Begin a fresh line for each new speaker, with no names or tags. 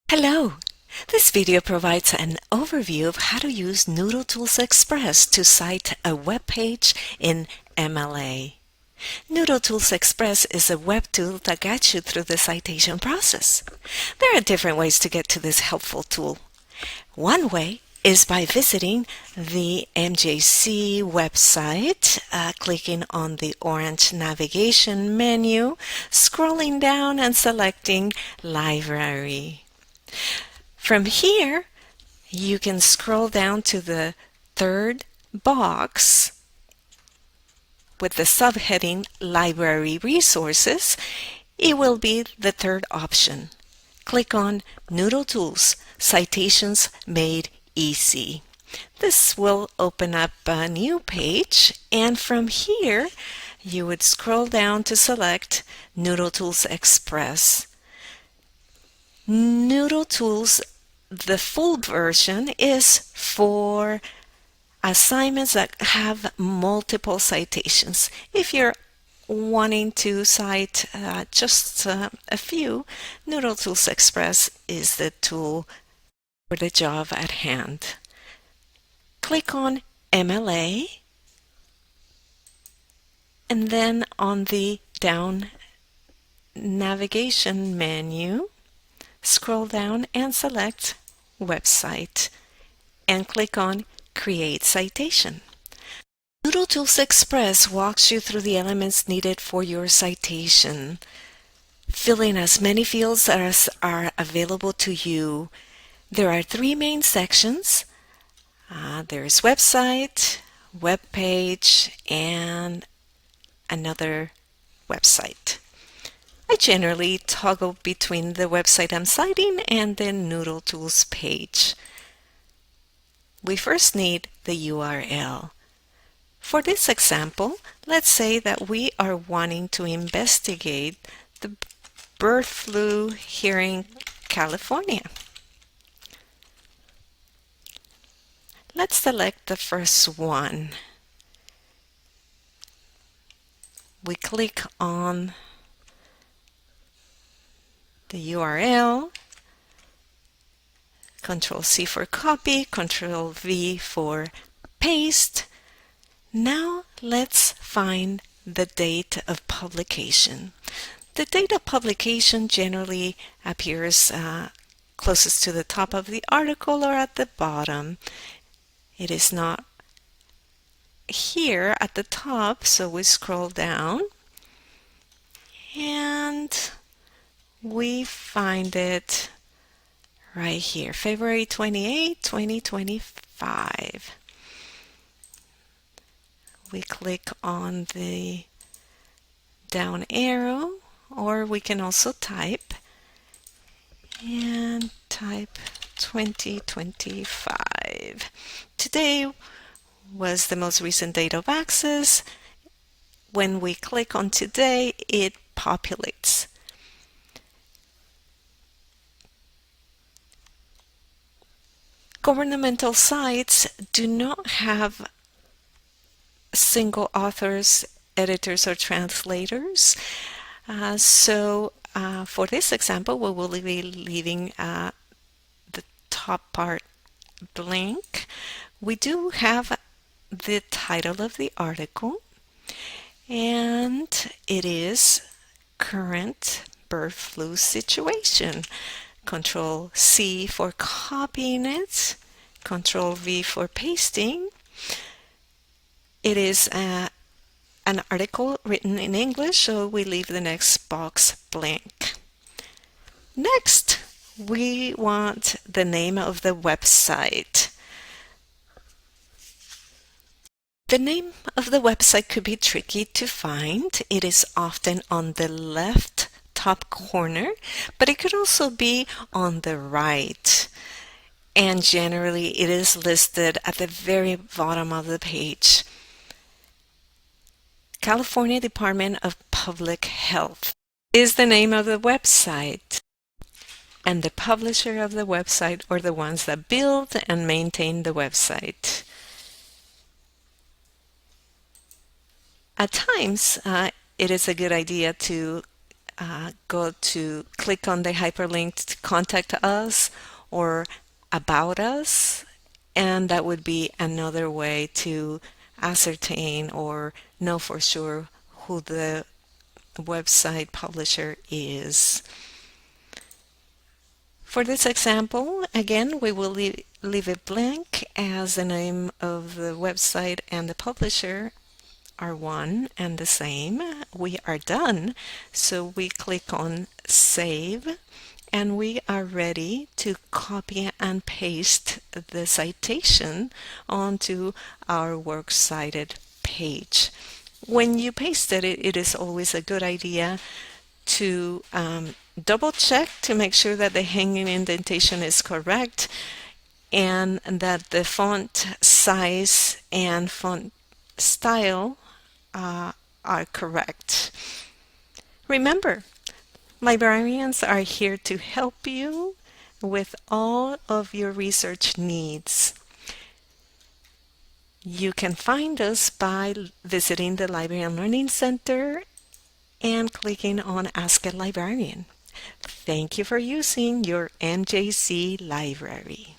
Hello! This video provides an overview of how to use NoodleTools Express to cite a web page in MLA. NoodleTools Express is a web tool that guides you through the citation process. There are different ways to get to this helpful tool. One way is by visiting the MJC website, clicking on the orange navigation menu, scrolling down and selecting Library. From here, you can scroll down to the third box with the subheading Library Resources. It will be the third option. Click on NoodleTools Citations Made Easy. This will open up a new page, and from here, you would scroll down to select NoodleTools Express. NoodleTools, the full version, is for assignments that have multiple citations. If you're wanting to cite just a few, NoodleTools Express is the tool for the job at hand. Click on MLA, and then on the down navigation menu, scroll down and select Website and click on Create Citation. NoodleTools Express walks you through the elements needed for your citation. Fill in as many fields as are available to you. There are three main sections. There's website, web page, and another website. I generally toggle between the website I'm citing and the NoodleTools page. We first need the URL. For this example, let's say that we are wanting to investigate the bird flu here in California. Let's select the first one. We click on the URL, Control-C for copy, Control-V for paste. Now let's find the date of publication. The date of publication generally appears closest to the top of the article or at the bottom. It is not here at the top, so we scroll down and we find it right here, February 28, 2025. We click on the down arrow, or we can also type and type 2025. Today was the most recent date of access. When we click on today, it populates. Governmental sites do not have single authors, editors, or translators. For this example, we will be leaving the top part blank. We do have the title of the article, and it is Current Bird Flu Situation. Control-C for copying it, Control-V for pasting. It is an article written in English, so we leave the next box blank. Next, we want the name of the website. The name of the website could be tricky to find. It is often on the left top corner, but it could also be on the right. And generally, it is listed at the very bottom of the page. California Department of Public Health is the name of the website, and the publisher of the website or the ones that build and maintain the website. At times, it is a good idea to go to click on the hyperlink to contact us or about us, and that would be another way to ascertain or know for sure who the website publisher is. For this example, again, we will leave it blank as the name of the website and the publisher are one and the same. We are done. So we click on Save and we are ready to copy and paste the citation onto our works cited page. When you paste it, it is always a good idea to double check to make sure that the hanging indentation is correct and that the font size and font style are correct. Remember, librarians are here to help you with all of your research needs. You can find us by visiting the Library and Learning Center and clicking on Ask a Librarian. Thank you for using your MJC library.